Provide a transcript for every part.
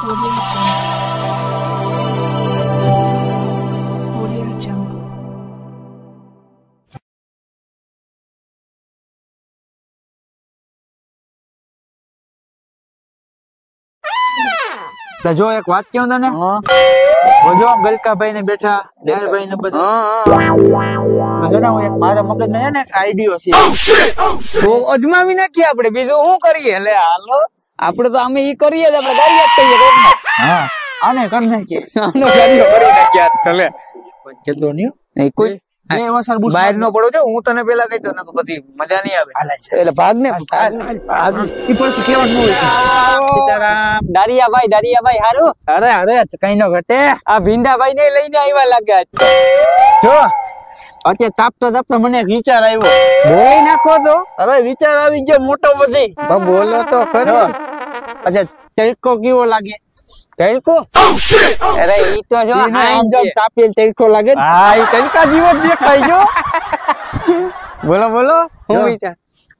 Audio Jungle. જો એક વાત કેવું તને જો ગલકાભાઈ ને બેઠા દયાલભાઈ ને બધા હું એક મારા મગજ ને એક આઈડિયો છે તો અજમાવી નાખીએ આપણે બીજું શું કરીએ એટલે હાલો આપણે તો અમે ઈ કરીએ જ આપણે ગાડી જ કહીએ રોજના. હા આને કરી નાખીએ આનો ગાડીઓ કરી નાખીએ આજ તો લે કેતો નહીં નહીં કોઈ બે વસાર બુસ બહાર નો પડો છો હું તને પેલા કહી દઉં ને પછી મજા નહીં આવે એટલે ભાગ ને ઈ પછી કેવાનું હોય સીતારામ દારિયાભાઈ હારું અરે અરે કઈ નો ઘટે આ ભીંડાભાઈ ને લઈને આવ્યા લાગે જો અત્યારે તાપતા મને એક વિચાર આવ્યો બોલી નાખો તો અરે વિચાર આવી ગયો મોટો બધી બોલો તો ખરો અચ્છા તડકો કેવો લાગે તડકો અરે ઈ તો જો આમ જો તાપેલ તડકો લાગે હા ઈ તડકા જીવો દેખાય જો બોલો હું જો. વિચાર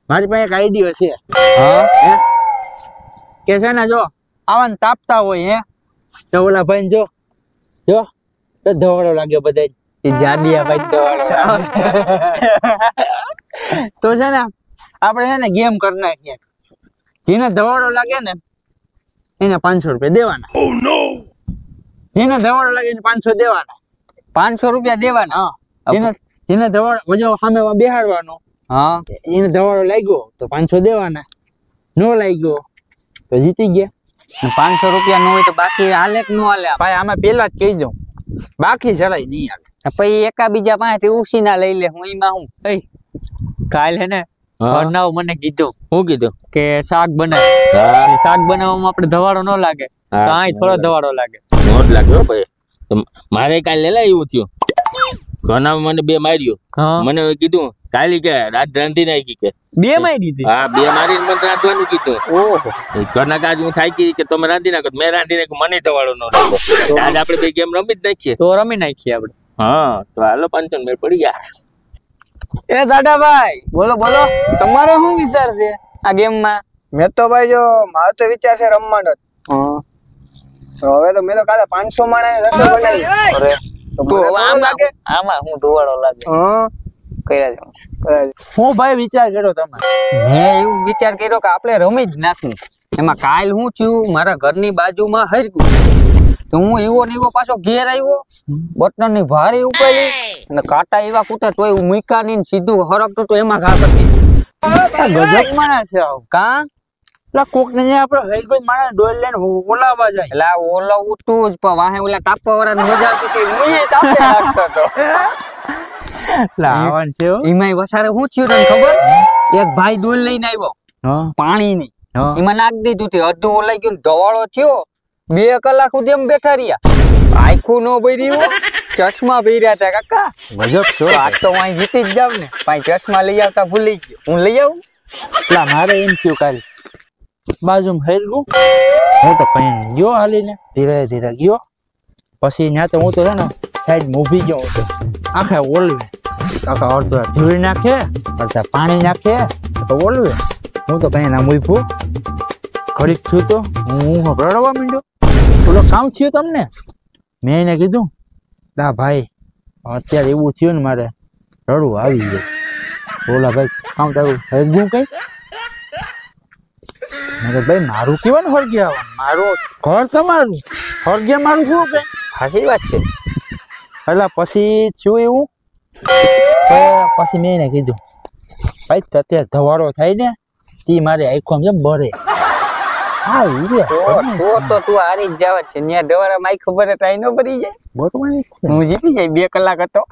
મારી પાસે એક આઈડિયો છે હા કે છે ને જો આવાન તાપતા હોય હે તો ઓલા ભાઈ જો તો ધોવાળો લાગે બધા ઈ જાડિયા ભાઈ દવાડો તો છે ને આપણે છે ને ગેમ કરી નાખીએ જેને ધવાળો લાગે ને એને 500 રૂપિયા દેવાના જેને ધવાળો લાગે એને 500 દેવાના 500 રૂપિયા દેવાના હા જેને ધવાળો વજો સામે બેહાડવાનો હા એને ધવાળો લાગ્યો તો 500 દેવાના નો લાગ્યો તો જીતી ગયા 500 રૂપિયા નો હોય તો બાકી હાલે કે નો હાલે ભાઈ આમાં પેલા જ કહી દઉં બાકી ચડાઈ નહીં હાલે પછી એકાબીજા પાસેથી ઉસીના લઈ લે હું ઈમાં હું કાલ હે ને ભરનાવ મને કીધું શું કીધું કે શાક બનાવ શાક બનાવવામાં આપણે ધવાડો ન લાગે તો આય થોડો ધવાડો લાગે નોટ લાગ્યો ભાઈ મારે કાલે લેલા એવું થયું ઘણા મને બે માર્યો મને કીધું કાલી કે રાત રાંધી નાખી કે બે મારી દીધી હા બે મારીને મને રાંધવાનું કીધું ઓહો ઘરના કાજ હું થાકી કે તમે રાંધી નાખો મેં રાંધી નાખ્યું મને ધવાડો ન લાગ્યો આજ આપણે બે ગેમ રમી જ નાખીએ તો રમી નાખીએ આપણે હા તો હાલો 500 મેળ પડી ગયા એ દાદાભાઈ બોલો તમારો શું વિચાર છે આ ગેમ માં મેં તો ભાઈ જો મારો તો વિચાર છે રમવાનો જ. તો હવે તો મેં તો કાલે 500 માણસ રસોઈ બનાવી અરે તો તો મને તો લાગે આમાં હું ધવાડો લાગે હા કર્યા જાઉં હું ભાઈ વિચાર કર્યો તમે મેં એવું વિચાર કર્યો કે આપણે રમી જ નાખવું એમાં કાલ હું થયું મારા ઘરની બાજુમાં હરકું તો હું એવો ને એવો પાછો ઘેર આવ્યો બટન ની ભારી ઉપાડી અને કાંટા એવા કૂટા તોય હું મૂક્યા નહીં સીધું હરકતું તો એમાં ઘા કરી ગજબ માણસ છે આવ કા પેલા કોક ને આપણે હઈ કોઈ માણસ ડોલ લઈને ઓલાવા જાય એટલે ઓલો ઉઠતું જ પણ વાહે ઓલા તાપવા વાળા મજા આવતી હતી હું એ તાપે લાગતો હતો લાવન છે એમાં વસારે શું થયું તને ખબર એક ભાઈ ડોલ લઈને આવ્યો હા પાણી ની હા એમાં નાખી દીધું તે અડધું ઓલાઈ ગયું ધવાળો થયો 2 કલાક સુધી એમ બેઠા રહ્યા આખું નો ભર્યું ચશ્મા ભર્યા હતા કાકા ગજબ છો આજ તો હું જીતી જ જાવ ને પાછી ચશ્મા લઈ આવતા ભૂલી ગયો હું લઈ આવું પેલા મારે એમ થયું કાલે બાજુમાં હેરગું હું તો કઈ ગયો હાલીને ધીરે ધીરે ગયો પછી ત્યાં તો હું તો છે ને સાઈડ ઊભી ગયો હતો આખા ઓલવે આખા અડધો ધીરે નાખે અડધા પાણી નાખે તો ઓલવે હું તો કઈ ના મૂક્યું ઘડીક થયું તો હું રડવા માંડ્યો ઓલો કામ થયું તમને મેં એને કીધું ના ભાઈ અત્યારે એવું થયું ને મારે રડવું આવી ગયું ઓલા ભાઈ કામ તારું હેરગું કઈ ભાઈ મારું કેવાનું હરગ્યા મારું ઘર તમારું હરગ્યા મારું શું કઈ સાચી વાત છે એટલે પછી થયું એવું પછી મેં એને કીધું ભાઈ અત્યારે ધવાડો થાય ને તે મારે આખો આમ બરે હા તો તું હારી જ જાવ છે ત્યાં દવારા માઈ ખબર ટ્રાય ન ભરી જાય બરોબર હું જીતી જાય 2 કલાક હતો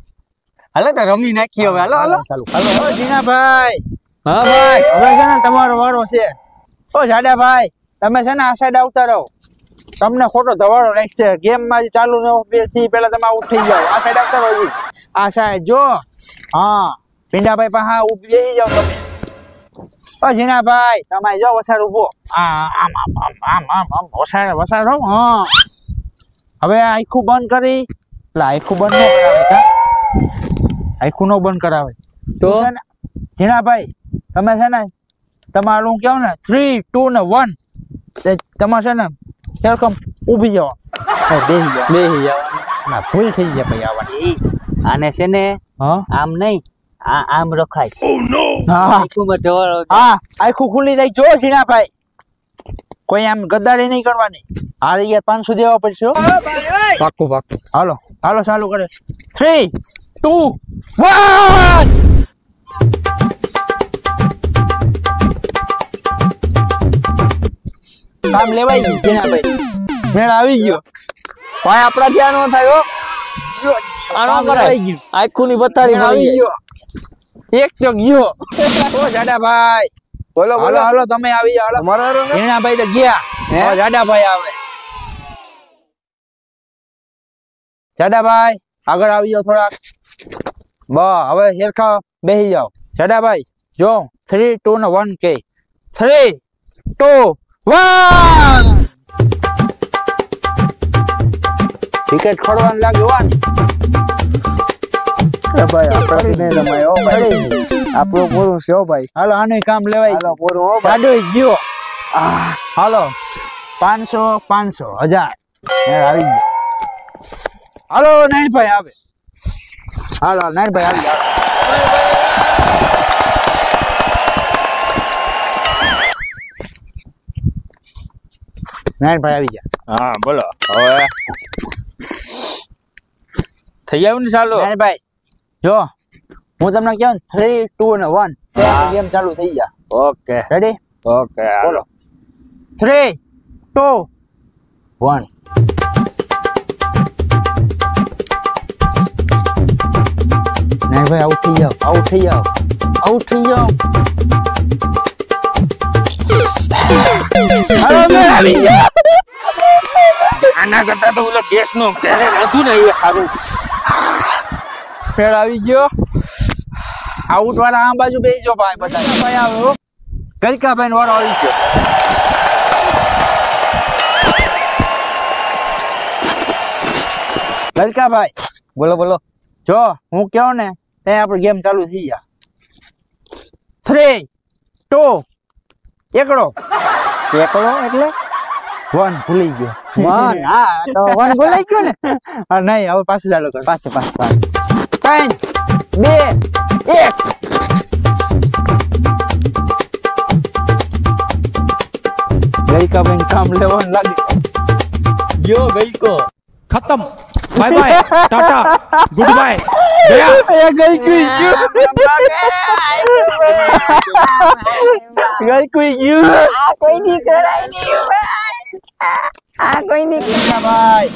હાલો તો રમી નાખી હવે હાલો ચાલુ હાલો જીનાભાઈ હા ભાઈ હવે છે ને તમારો વારો છે ઓ જાડાભાઈ તમે છે ને આ સાઈડ આવતા રહો તમને ખોટો ધવાડો લાગશે ગેમ માં ચાલુ ન થી પેલા તમે આઉટ થઈ જાવ આ સાઈડ આવતા રહો આ સાઈડ જો હા પિંડાભાઈ પાસે ઉભી બેસી જાવ તમે ઓ જીનાભાઈ તમે જો વસાડ ઉભો આમ વસાડ હા હવે આખું બંધ કરી એટલે આખું બંધ ન કરાવે આખું નો બંધ કરાવે તો જીનાભાઈ તમે છે ને તમારું કેવું ને 3 2 ને 1 તમારે છે ને ખેલકમ ઊભી જાઓ બેહી જાઓ બેહી જાવ ના ભૂલ થઈ જાય ભાઈ આવવાની આને છે ને હા આમ નહીં આમ રખાય હા આખુંમાં ઢોળ હા આખું ખુલ્લી રહી જો ઝીણાભાઈ કોઈ આમ ગદ્દારી નહીં કરવાની આ રહ્યા 500 દેવા પડશે હો. પાક્કું હાલો હાલો ચાલુ કરે 3 2 1 કામ લેવાઈ ગયું ઝીણાભાઈ મેળ આવી ગયો ભાઈ આપડા ત્યાં નો થાય હો આનો કામ કરાય લેવાઈ ગયું આખું ની બતારી મેળ આવી મળી ગયો એક તો ગયો ઓ જાડાભાઈ બોલો હાલો બોલો હાલો તમે આવી જાઓ હાલો તમારો વારો ને? ઝીણાભાઈ તો ગયા હે? ઓ જાડાભાઈ આવે જાડાભાઈ આગળ આવી જાઓ થોડાક હવે હેરખા બેસી જાઓ જાડાભાઈ જો 3 2 ને 1 કે 3 2 1 વિકેટ ખોડવાનું લાગે હોવાની ભાઈ આપણાથી નહીં રમાય હો ભાઈ આપણું પૂરું છે હો ભાઈ હાલો આનું કામ લેવાય હાલો પૂરું હો ભાઈ ગાડો ગયો હાલો 500 500 1000 આવી ગયો હાલો નાઈનભાઈ આવે હાલો નાઈનભાઈ આવી નાઈનભાઈ આવી ગયા હા બોલો હવે થઈ આવ્યું ને ચાલો નાઈનભાઈ જો હું તમને કહું 3 2 ને 1 ગેમ ચાલુ થઈ ગયા ઓકે રેડી ઓકે બોલો 3 2 1 નાઈનભાઈ આઉટ થઈ જાઓ આઉટ થઈ જાઓ આઉટ થઈ જાઓ હાલો મેં આવી ગયા આના કરતા તો ઓલો ગેસ નો ક્યારે હતું ને એ સારું ફેર આવી ગયો આઉટ વાળા આ બાજુ બેસજો ભાઈ બધા ભાઈ આવ્યો ગલકાભાઈ વાળો આવી ગયો ગલકાભાઈ બોલો બોલો જો હું કહું ને તે આપણે ગેમ ચાલુ થઈ ગયા 3 2 એકડો એટલે 1 ભૂલી ગયો વન હા તો વન બોલાઈ ગયો ને હા નહીં હવે પાછું ચાલુ કર પાછે 3 2 1 ગલકાભાઈ કામ લેવાનું લાગે જો ગઈ કો खत्म bye bye tata goodbye गया એ ગઈ ગયું ગઈ ગયું આ કોઈ ની કરાય નહીં આ કોઈ ની ભાઈ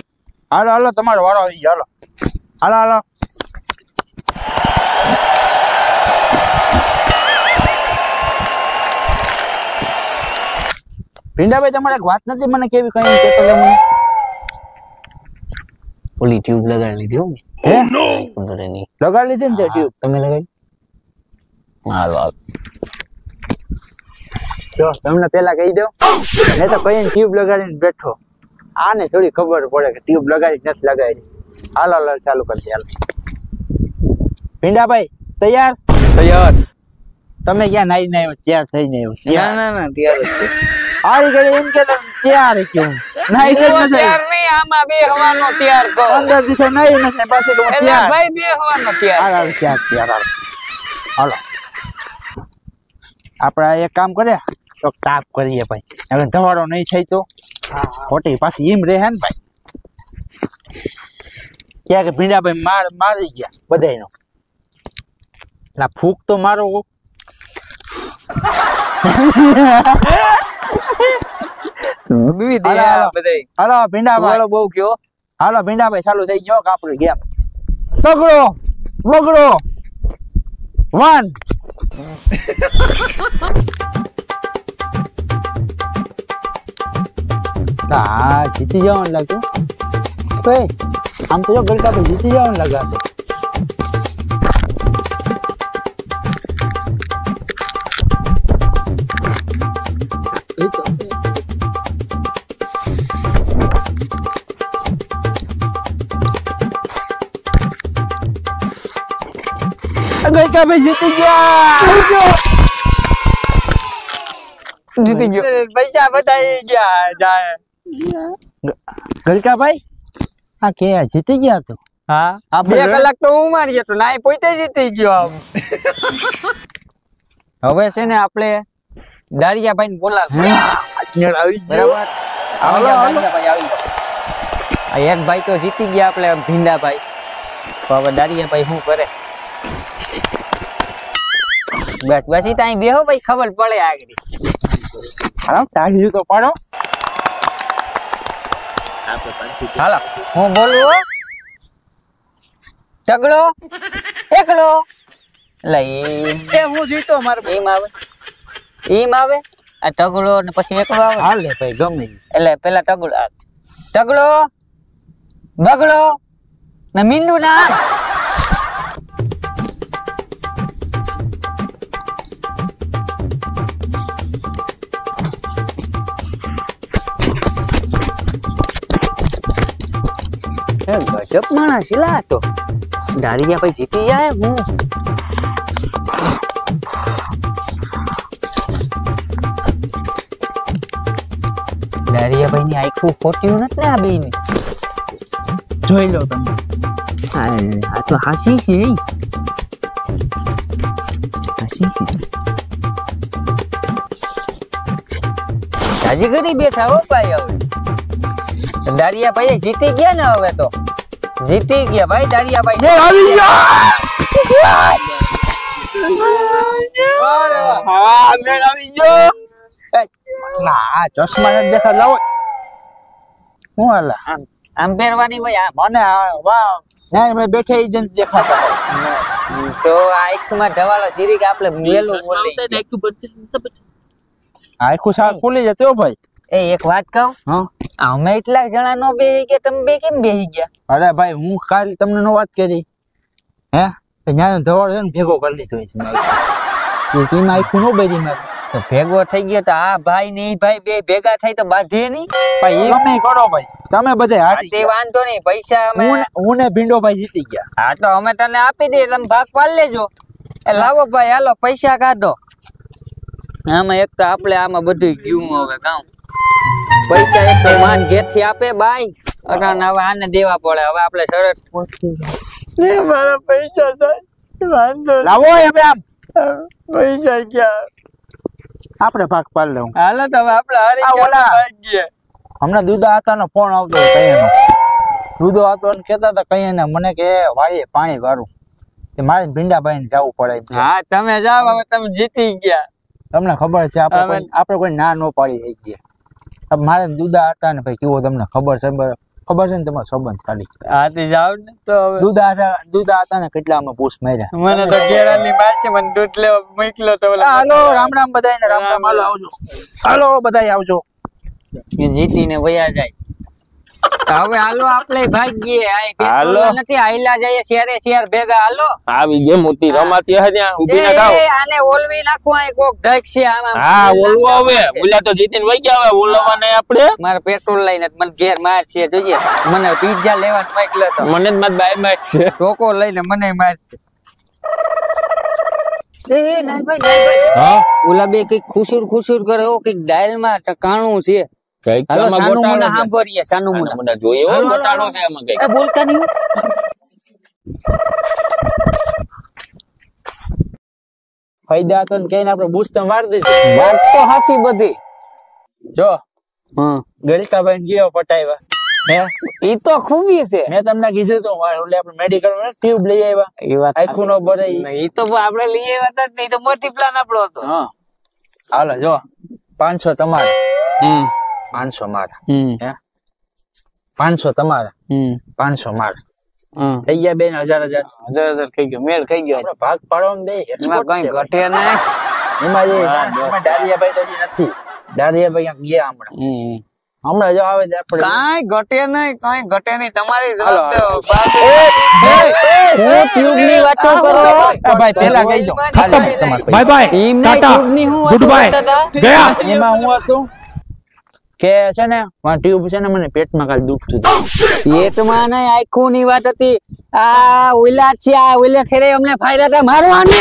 હાલો હાલો તમારો વારો આવી ગયો હાલો હાલો હાલો ભીંડાભાઈ તમારે એક વાત નથી મને કેવી કઈ કહેતો લે મને ઓલી ટ્યુબ લગાડી લીધી હો હે અંદર એની લગાડી લીધી ને તે ટ્યુબ તમે લગાડી હાલો હાલો જો તમને પેલા કહી દઉં મેં તો કઈ ટ્યુબ લગાડીને બેઠો આને થોડી ખબર પડે કે ટ્યુબ લગાડી નથી લગાડી હાલો હાલો ચાલુ કરી દે હાલો ભીંડાભાઈ તૈયાર તૈયાર તમે ક્યાં નાઈ ને આવ્યો તૈયાર થઈને આવ્યો ના તૈયાર જ છે આરી ઘડી એમ કે તમે તૈયાર કેવું નાઈ ગઈ નથી તૈયાર નહીં આમાં બે હવાનો તૈયાર કરો 15 દિવસે નાઈ નથી પાછી તો એટલે તૈયાર ભાઈ બે હવાનો તૈયાર હાલો તૈયાર હાલો આપણે એક કામ કરે તો તાપ કરીએ ભાઈ અગર ધવાડો નહીં થાય તો ખોટી પાછી એમ રહે ને ભાઈ ક્યાં કે ભીંડાભાઈ મારી ગયા બધાયનો એટલે ફૂક તો મારો બી દે હાલો, હાલો. બધાય હાલો ભીંડાભાઈ વાળો બહુ કયો હાલો ભીંડાભાઈ ચાલુ થઈ ગયો કાપડી ગેમ બગડો 1 હા જીતી જવાનું લાગ્યું ભાઈ આમ તો જો ગલકાભાઈ જીતી જવાનું લાગે ગલકાભાઈ જીતી ગયા જીતી ગયો પૈસા બધાઈ ગયા જાય ગલકાભાઈ આ કે જીતી ગયા તો હા આપણે 2 કલાક તો હું મારી ગયો ના પોતે જીતી ગયો આમ હવે છે ને આપણે દારિયાભાઈ ને બોલાવ બરાબર હાલો, દારિયાભાઈ આવી આ એક ભાઈ તો જીતી ગયા આપણે ભીંડાભાઈ તો હવે દારિયાભાઈ શું કરે બસ બસ ઈ ત્યાં બેહો ભાઈ ખબર પડે આગળ હાલો તાળી તો પાડો હાલો હું બોલું હો ટગડો એકડો લઈ એ હું જીતો મારે એમ આવે આ ટગડો ને પછી એકડો આવે હાલે ભાઈ ગમે ઈ. એટલે પેલા ટગડો બગડો ને મીંડું ના ગજબ માણસ લા તો દારિયા ભાઈ જીતી જાય હું દારિયાભાઈ ની આખું ખોટ્યું નથી ને આ બે ની જોઈ લો તમે આ તો હાસી છે હાજી ઘડી બેઠા હો ભાઈ હવે દારિયાભાઈ જીતી ગયા ને હવે તો જીતી ગયા ભાઈ દારિયાભાઈ આવી હા મેળ આવી ગયો ના ચશ્મા નથી દેખા લાવો હું હાલા આમ પહેરવાની ભાઈ આમ મને વાહ ના મેં બેઠે ઈ જન દેખાતા તો આ આંખમાં ઢવાળો જીરીક આપણે મેલું બોલી આખું શાક ખુલી જતો ભાઈ એ એક વાત કહું હા અમે એટલા જણા નો બેહી ગયા તમે બે કેમ બેહી ગયા અરે ભાઈ હું કાલ તમને નો વાત કરી હે ત્યાં ધવાળ છે ને ભેગો કરી લીધો છે મેં આખું નો બેરી મારે તો ભેગો થઈ ગયો તો આ ભાઈ ને ઈ ભાઈ બે ભેગા થાય તો બાંધે નહીં ભાઈ તમે કરો ભાઈ તમે બધા હારી તે વાંધો નહીં પૈસા અમે હું ને ભીંડો ભાઈ જીતી ગયા હા તો અમે તને આપી દઈએ તમે ભાગ પાડી લેજો એ લાવો ભાઈ હાલો પૈસા કાઢો આમાં એક તો આપણે આમાં બધું ગયું હવે કામ પૈસા એક તો માન ઘેર થી આપે બાઈ અને હવે આને દેવા પડે હવે આપણે શરત મારા પૈસા વાંધો લાવો હવે આમ પૈસા ક્યાં આપણે ભાગ પાડી લઉં હાલો તો હવે આપણે હારી આ ગયા ઓલા. તો ભાગીએ હમણાં દૂધા હતા નો ફોન આવતો કઈનો દૂધો હતો ને કેતા હતા કઈ ને મને કે વાળીએ પાણી વાળું કે મારે ભીંડાભાઈ ને જવું પડે એમ છે. હા તમે જાઓ હવે તમે જીતી ગયા તમને ખબર છે આપણે કોઈ ના નો પાડી થઈ ગયા મારે દૂધા હતા ને ભાઈ કેવો તમને ખબર છે ને તમારો સંબંધ ખાલી હાથી જાવ ને તો હવે દૂધા હતા ને કેટલા અમે પૂછ માર્યા મને તો ઘેરાની માસે મને દૂધ લેવા મોકલ્યો તો ઓલા હાલો રામ રામ બધાય રામ રામ હાલો આવજો હાલો બધાય આવજો જીતીને વયા જાય હવે હાલો આપણે ભાગીએ આ હાલો. પેટ્રોલ નથી આઈલા જઈએ શેરે શેર ભેગા હાલો આવી જે મોટી રમાતી હે ત્યાં ઊભી ના ખાવ એ આને ઓલવી નાખું આ કોક ધક છે આમ આમ. હા ઓલવો આવે ઓલા તો જીતીને વઈ ગયા હવે ઓલવા નહીં આપણે મારે પેટ્રોલ લઈને જ મને ઘેર માર છે જોઈએ મને પિઝા લેવા મોકલ્યો તો મને જ માર બાય બાય છે ટોકો લઈને મને માર છે એ નાઈ ભાઈ હા ઓલા બે કઈક ખુસુર કરે ઓ કઈક ડાયલ માં ટકાણું છે કઈક હાલો આમાં સાનું ગોટાળો મુના છે. સાંભળીએ સાનું મુના મને જોઈએ હો હાલો, હાલો, ગોટાળો હાલો. છે આમાં કઈક એ બોલતા નહીં ફાયદા તો કઈ આપણે બૂસ્ટ તો મારી દીધું વાત તો હાસી બધી જો હા ગલકાભાઈ ને ગયો પટાવ્યા હે ઈ તો ખૂબી છે મેં તમને કીધું તો ઓલે આપણે મેડિકલ માં ટ્યુબ લઈ આવ્યા એ વાત આખું નો ભરે ઈ તો આપણે લઈ આવ્યા હતા નહીં તો મોટી પ્લાન આપણો હતો હા હાલો જો 500 તમારે 500 મારા હે 500 તમારા 500 મારા થઈ ગયા બેન 1000 કઈ ગયો મેળ કઈ ગયો આપણે ભાગ પાડવામાં બે એમાં કઈ ઘટે નહીં એમાં જે દારિયાભાઈ તો હજી નથી દારિયાભાઈ આમ ગયા હમણાં જો આવે આપણે કાઈ ઘટે નહીં તમારી હાલો, હું ટ્યુબ ની વાતો કરો ભાઈ પેલા કહી દો खत्म bye bye tata goodbye गया એમાં હું હતું કે છે ને મારા ટ્યુબ છે ને મને પેટમાં કાલ દુખતું હતું પેટમાં નહીં આખું ની વાત હતી આ ઓલા છે આ ઓલે ખેરે અમને ફાયદા હતા મારો આને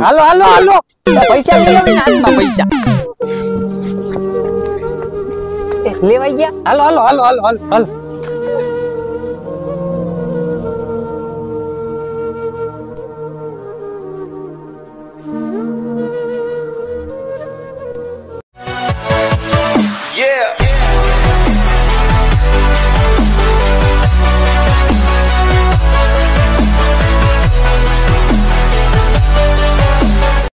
હાલો હાલો હાલો પૈસા લઈ લો ને હાથમાં પૈસા લેવાઈ ગયા હાલો હાલો હાલો હાલો હાલો